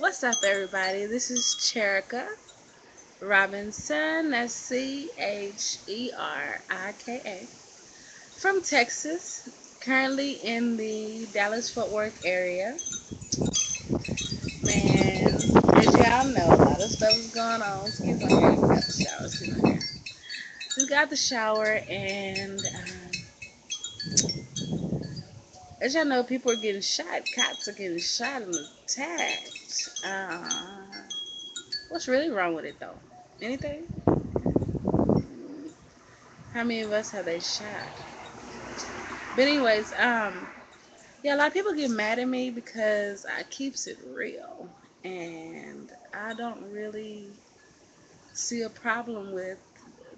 What's up, everybody? This is Cherika Robinson. That's Cheerika from Texas. Currently in the Dallas Fort Worth area. Man, as y'all know, a lot of stuff is going on. Excuse my hair. Got the shower. Excuse my hair. Just got the shower, and as y'all know, people are getting shot. Cops are getting shot and attacked. What's really wrong with it, though? Anything? How many of us have they shot? But anyways, yeah, a lot of people get mad at me because I keeps it real, and I don't really see a problem with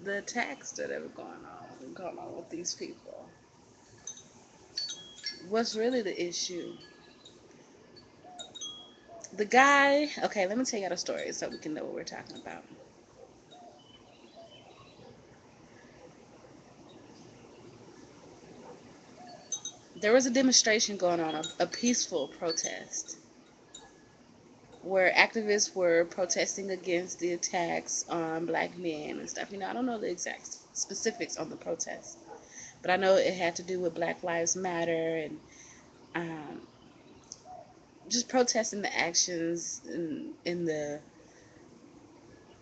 the attacks that are going on with these people. What's really the issue? The guy. Okay, let me tell you the story so we can know what we're talking about. There was a demonstration going on, a peaceful protest, where activists were protesting against the attacks on black men and stuff. I don't know the exact specifics on the protest, but I know it had to do with Black Lives Matter and um, just protesting the actions in the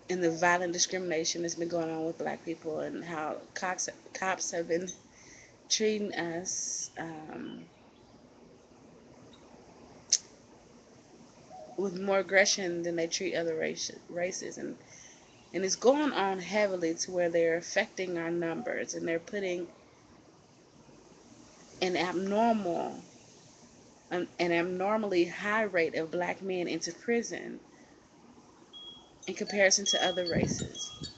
violent discrimination that's been going on with black people and how cops have been treating us with more aggression than they treat other races, and it's going on heavily to where they're affecting our numbers, and they're putting an abnormally high rate of black men into prison in comparison to other races.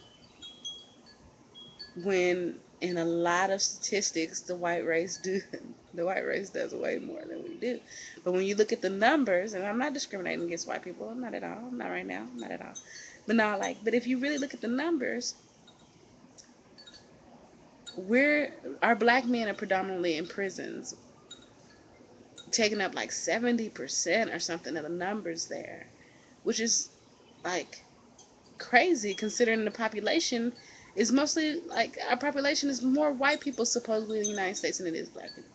When in a lot of statistics, the white race does way more than we do. But when you look at the numbers, and I'm not discriminating against white people, not at all, not right now, not at all. But if you really look at the numbers, our black men are predominantly in prisons, taking up like 70% or something of the numbers there, which is like crazy considering the population is mostly like our population is more white people supposedly in the United States than it is black people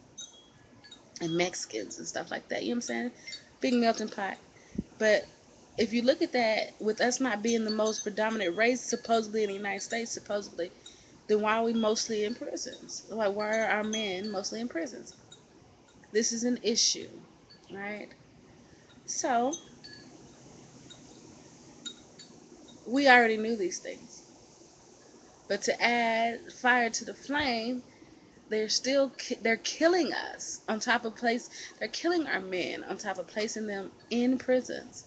and Mexicans and stuff like that. You know what I'm saying? Big melting pot. But if you look at that, with us not being the most predominant race supposedly in the United States, supposedly, then why are we mostly in prisons? Like, why are our men mostly in prisons? This is an issue, right? So we already knew these things. But to add fire to the flame, they're killing us on top of they're killing our men on top of placing them in prisons.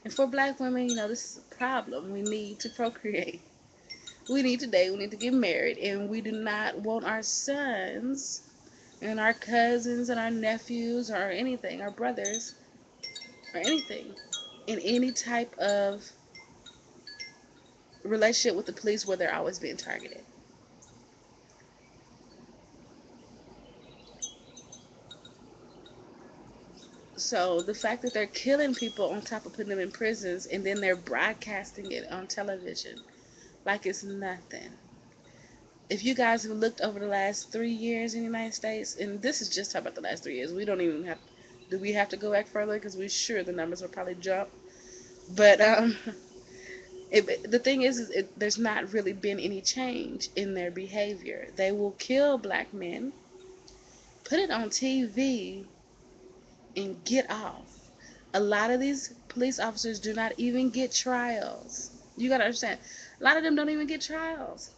And for black women, this is a problem. We need to procreate. We need to date. We need to get married. And we do not want our sons and our cousins and our nephews or anything, our brothers or anything, in any type of relationship with the police where they're always being targeted. So the fact that they're killing people on top of putting them in prisons and then they're broadcasting it on television like it's nothing. If you guys have looked over the last 3 years in the United States, and this is just about the last 3 years, we don't even have, do we have to go back further? Because we're sure the numbers will probably jump. But the thing is there's not really been any change in their behavior. They will kill black men, put it on TV, and get off. A lot of these police officers do not even get trials. You gotta understand, a lot of them don't even get trials.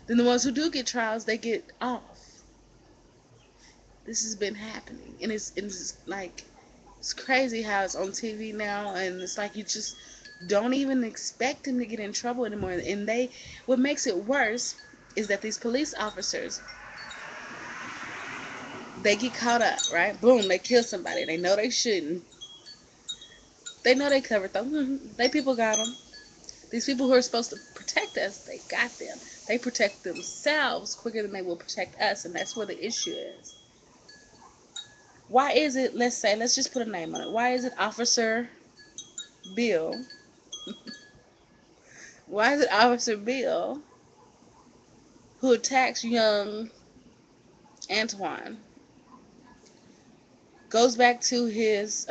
Then the ones who do get trials, they get off. This has been happening, and it's like it's crazy how it's on TV now, and it's like you just don't even expect them to get in trouble anymore. And what makes it worse is that these police officers, they get caught up, right? Boom, they kill somebody. They know they shouldn't. They know they covered them. They people got them. These people who are supposed to protect us, they got them. They protect themselves quicker than they will protect us, and that's where the issue is. Why is it, let's just put a name on it. Why is it Officer Bill, why is it Officer Bill who attacks young Antoine, goes back to his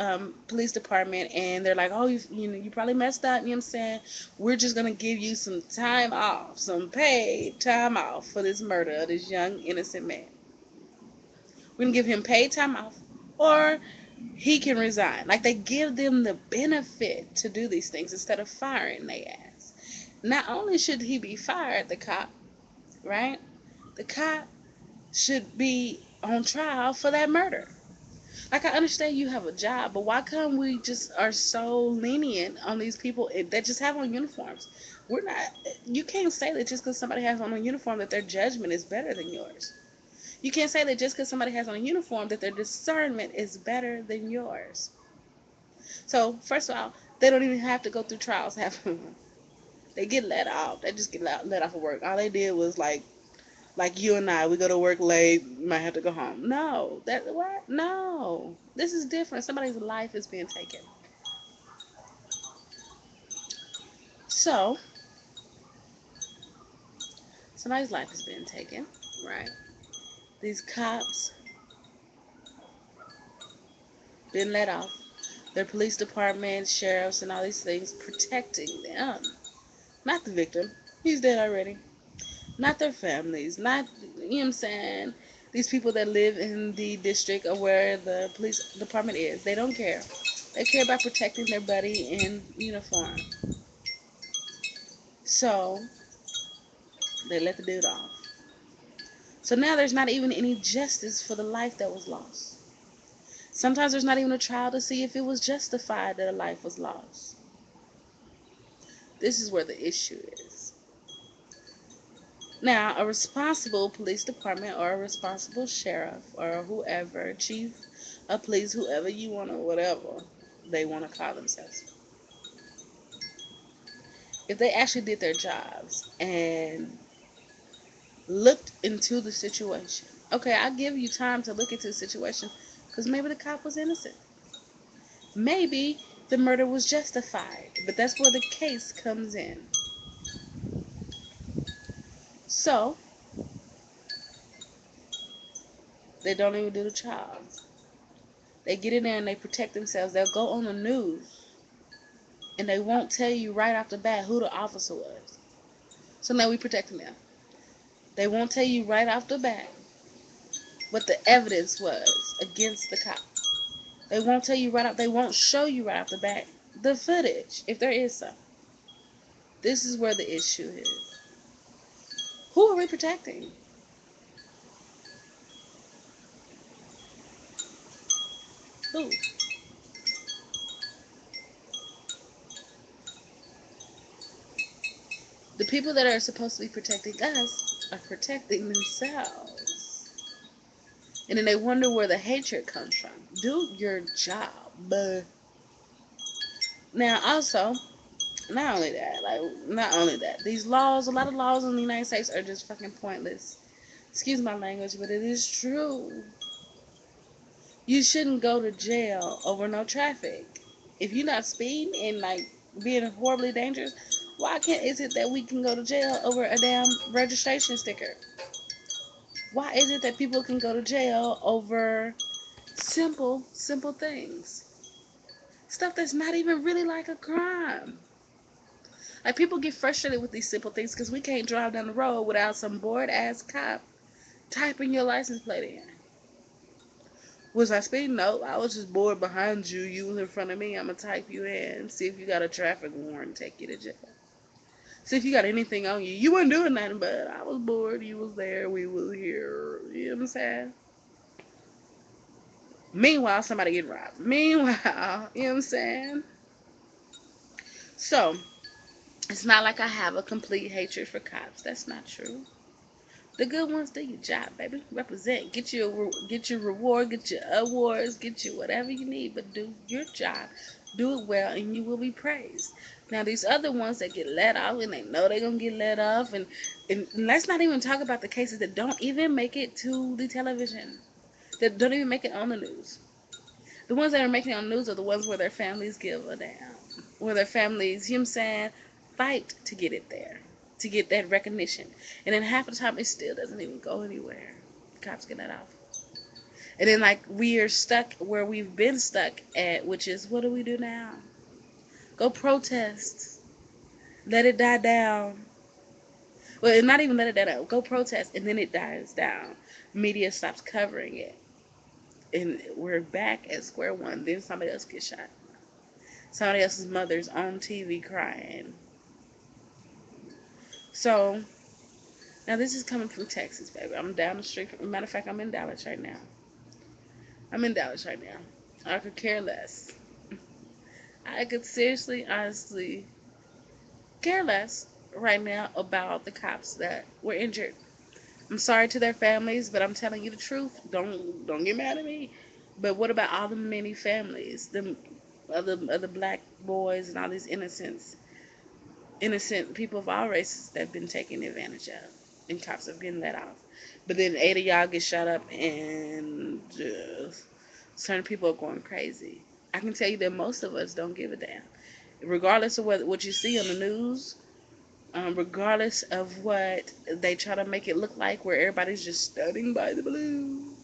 police department, and they're like, oh, you probably messed up, you know what I'm saying? We're just going to give you some time off, some paid time off for this murder of this young innocent man. We're going to give him paid time off, or he can resign. Like, they give them the benefit to do these things instead of firing their ass. Not only should he be fired, the cop, right? The cop should be on trial for that murder. Like, I understand you have a job, but why come we just are so lenient on these people that just have on uniforms? We're not. You can't say that just because somebody has on a uniform that their judgment is better than yours. You can't say that just because somebody has on a uniform that their discernment is better than yours. So, first of all, they don't even have to go through trials. They get let off. They just get let off of work. All they did was like you and I, we go to work late, might have to go home. No, that what? No, this is different. Somebody's life is being taken. So, somebody's life is being taken, right? These cops been let off. Their police department, sheriffs, and all these things protecting them, not the victim. He's dead already. Not their families. Not, you know what I'm saying? These people that live in the district or where the police department is, they don't care. They care about protecting their buddy in uniform. So they let the dude off. So now there's not even any justice for the life that was lost. Sometimes there's not even a trial to see if it was justified that a life was lost. This is where the issue is. Now, a responsible police department or a responsible sheriff or whoever, chief of police, whoever you want to, whatever they want to call themselves, if they actually did their jobs and looked into the situation. Okay, I'll give you time to look into the situation because maybe the cop was innocent. Maybe the murder was justified, but that's where the case comes in. So, they don't even do the trial. They get in there and they protect themselves. They'll go on the news and they won't tell you right off the bat who the officer was. So now we protecting them. They won't tell you right off the bat what the evidence was against the cop. They won't tell you right off. They won't show you right off the bat the footage, if there is some. This is where the issue is. Who are we protecting? Who? The people that are supposed to be protecting us are protecting themselves. And then they wonder where the hatred comes from. Do your job. Now, also, not only that, these laws, a lot of laws in the United States are just fucking pointless. Excuse my language, but it is true. You shouldn't go to jail over no traffic. If you're not speeding and like being horribly dangerous, why can't is it that we can go to jail over a damn registration sticker? Why is it that people can go to jail over simple things? Stuff that's not even really like a crime. Like, people get frustrated with these simple things because we can't drive down the road without some bored ass cop typing your license plate in. Was I speeding? No, I was just bored behind you. You was in front of me. I'm going to type you in. See if you got a traffic warrant. Take you to jail. See if you got anything on you. You weren't doing nothing, but I was bored. You was there. We was here. You know what I'm saying? Meanwhile, somebody getting robbed. Meanwhile, you know what I'm saying? So, it's not like I have a complete hatred for cops. That's not true. The good ones do your job, baby. Represent. Get your reward, get your awards, get you whatever you need, but do your job. Do it well, and you will be praised. Now, these other ones that get let off, and they know they're going to get let off, and let's not even talk about the cases that don't even make it to the television, that don't even make it on the news. The ones that are making it on the news are the ones where their families give a damn. where their families, you know what I'm saying, fight to get it there, to get that recognition. And then half the time it still doesn't even go anywhere. The cops get that off. And then like we are stuck where we've been stuck at, which is what do we do now? Go protest. Let it die down. Well, not even let it die down. Go protest and then it dies down. Media stops covering it. And we're back at square one. Then somebody else gets shot. Somebody else's mother's on TV crying. So now this is coming from Texas, baby. I'm down the street. Matter of fact, I'm in Dallas right now. I'm in Dallas right now. I could care less. I could seriously, honestly care less right now about the cops that were injured. I'm sorry to their families, but I'm telling you the truth. Don't get mad at me. But what about all the many families, the other black boys and all these innocent people of all races that have been taken advantage of, and cops have been let off. But then 8 of y'all get shot up, and certain people are going crazy. I can tell you that most of us don't give a damn, regardless of what you see on the news. Regardless of what they try to make it look like, where everybody's just studying by the balloon,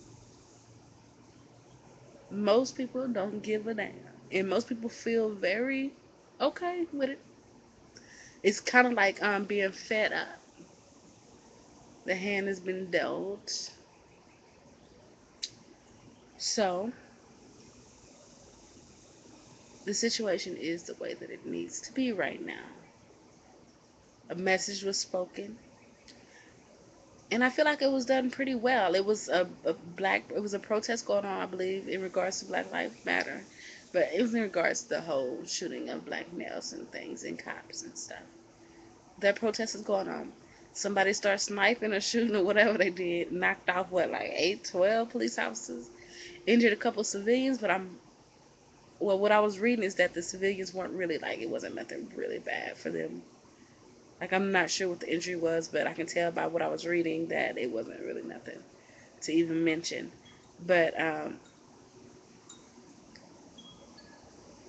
most people don't give a damn, and most people feel very okay with it. It's kind of like being fed up. The hand has been dealt. So the situation is the way that it needs to be right now. A message was spoken, and I feel like it was done pretty well. It was it was a protest going on, I believe, in regards to Black Lives Matter, but it was in regards to the whole shooting of black males and things and cops and stuff. That protest is going on. Somebody starts sniping or shooting or whatever they did, knocked off what, like 8, 12 police officers, injured a couple civilians, but what I was reading is that the civilians weren't really, like, it wasn't nothing really bad for them. Like, I'm not sure what the injury was, but I can tell by what I was reading that it wasn't really nothing to even mention. But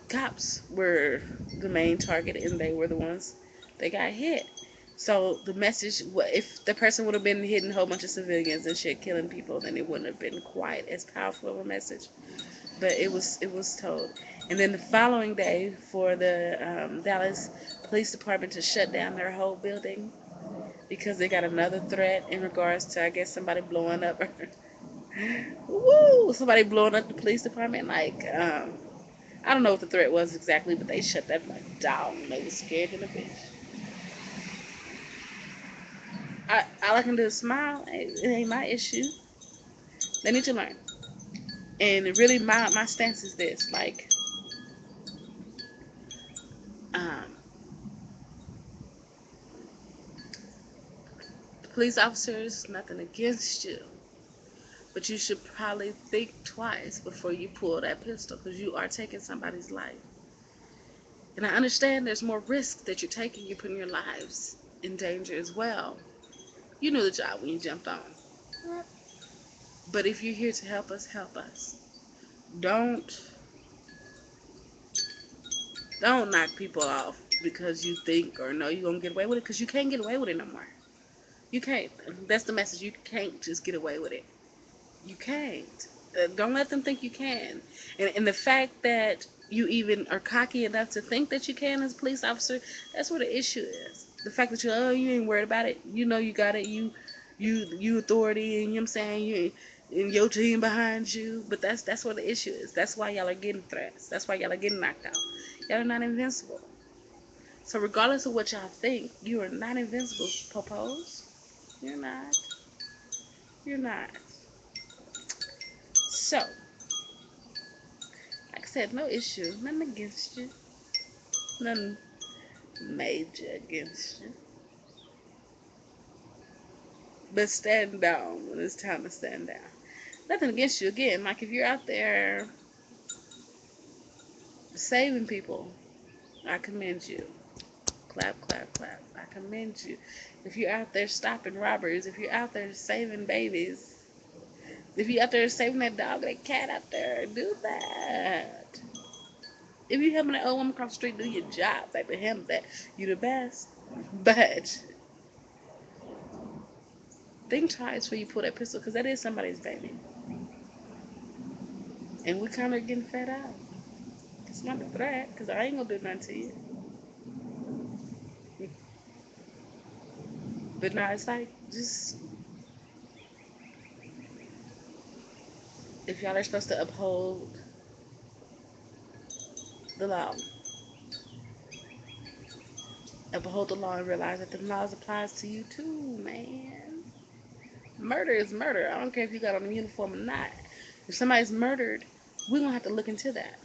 cops were the main target, and they were the ones that got hit. So the message, if the person would have been hitting a whole bunch of civilians and shit, killing people, then it wouldn't have been quite as powerful of a message. But it was told. And then the following day, for the Dallas Police Department to shut down their whole building because they got another threat in regards to, I guess, somebody blowing up. Woo! Somebody blowing up the police department. Like, I don't know what the threat was exactly, but they shut that like down. They were scared in a bitch. All I can do is smile. It ain't my issue. They need to learn. And really, my stance is this: like, um, police officers, nothing against you, but you should probably think twice before you pull that pistol, because you are taking somebody's life. And I understand there's more risk that you're taking. You're putting your lives in danger as well. You knew the job when you jumped on. But if you're here to help us, help us. Don't don't knock people off because you think or know you're gonna get away with it, because you can't get away with it no more. You can't. That's the message. You can't just get away with it. You can't. Don't let them think you can. And the fact that you even are cocky enough to think that you can as a police officer, that's where the issue is. The fact that you ain't worried about it. You know you got it. You authority, and you know what I'm saying, you and your team behind you. But that's where the issue is. That's why y'all are getting threats. That's why y'all are getting knocked out. Y'all are not invincible. So regardless of what y'all think, you are not invincible, popos. You're not. You're not. So, like I said, no issue. Nothing against you. Nothing major against you. But stand down when it's time to stand down. Nothing against you. Again, like if you're out there saving people, I commend you. Clap, clap, clap. I commend you. If you're out there stopping robberies, if you're out there saving babies, if you're out there saving that dog, that cat out there, do that. If you helping an old woman across the street do your job, like the him that you the best. But think twice before you pull that pistol, because that is somebody's baby. And we kind of getting fed up. It's not a threat, because I ain't gonna do nothing to you. But no, it's like, just, if y'all are supposed to uphold the law, uphold the law and realize that the laws applies to you too, man. Murder is murder. I don't care if you got on a uniform or not. If somebody's murdered, we're gonna have to look into that.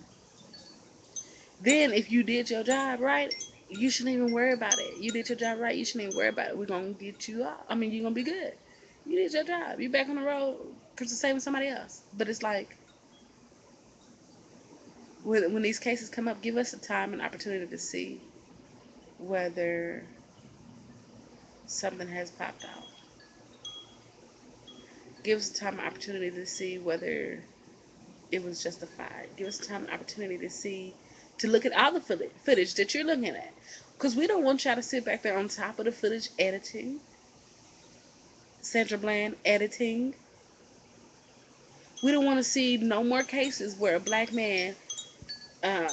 Then, if you did your job right, you shouldn't even worry about it. You did your job right, you shouldn't even worry about it. We're gonna get you out. I mean, you're gonna be good. You did your job. You back on the road to saving somebody else. But it's like, when these cases come up, give us the time and opportunity to see whether something has popped out. Give us time and opportunity to see whether it was justified. Give us time and opportunity to look at all the footage that you're looking at. Because we don't want y'all to sit back there on top of the footage editing. Sandra Bland editing. We don't want to see no more cases where a black man uh,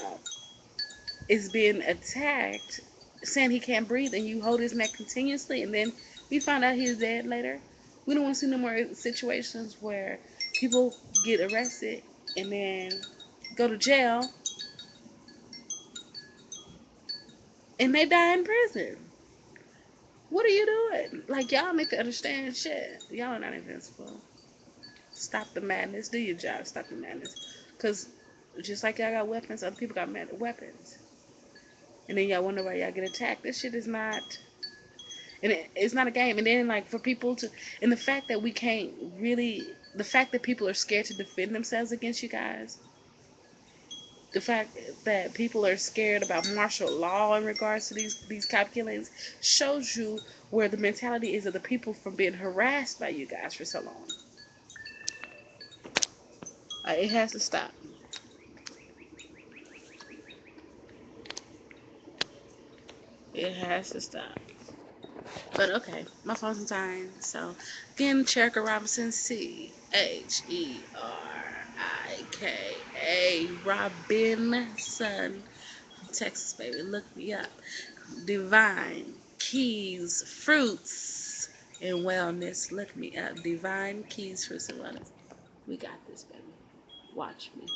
is being attacked, saying he can't breathe, and you hold his neck continuously, and then we find out he's dead later. We don't want to see no more situations where people get arrested and then go to jail and they die in prison. What are you doing? Like, y'all need to understand shit. Y'all are not invincible. Stop the madness. Do your job. Stop the madness. Because just like y'all got weapons, other people got weapons. And then y'all wonder why y'all get attacked. This shit is not, and it's not a game. And then, like, for people to, and the fact that we can't really, the fact that people are scared to defend themselves against you guys, the fact that people are scared about martial law in regards to these cop killings shows you where the mentality is of the people from being harassed by you guys for so long. It has to stop. It has to stop. But okay, my phone's on time. So again, Cherika Robinson, CHERIKA, Robinson, Texas, baby. Look me up. Divine Keys Fruits and Wellness. Look me up. Divine Keys Fruits and Wellness. We got this, baby. Watch me.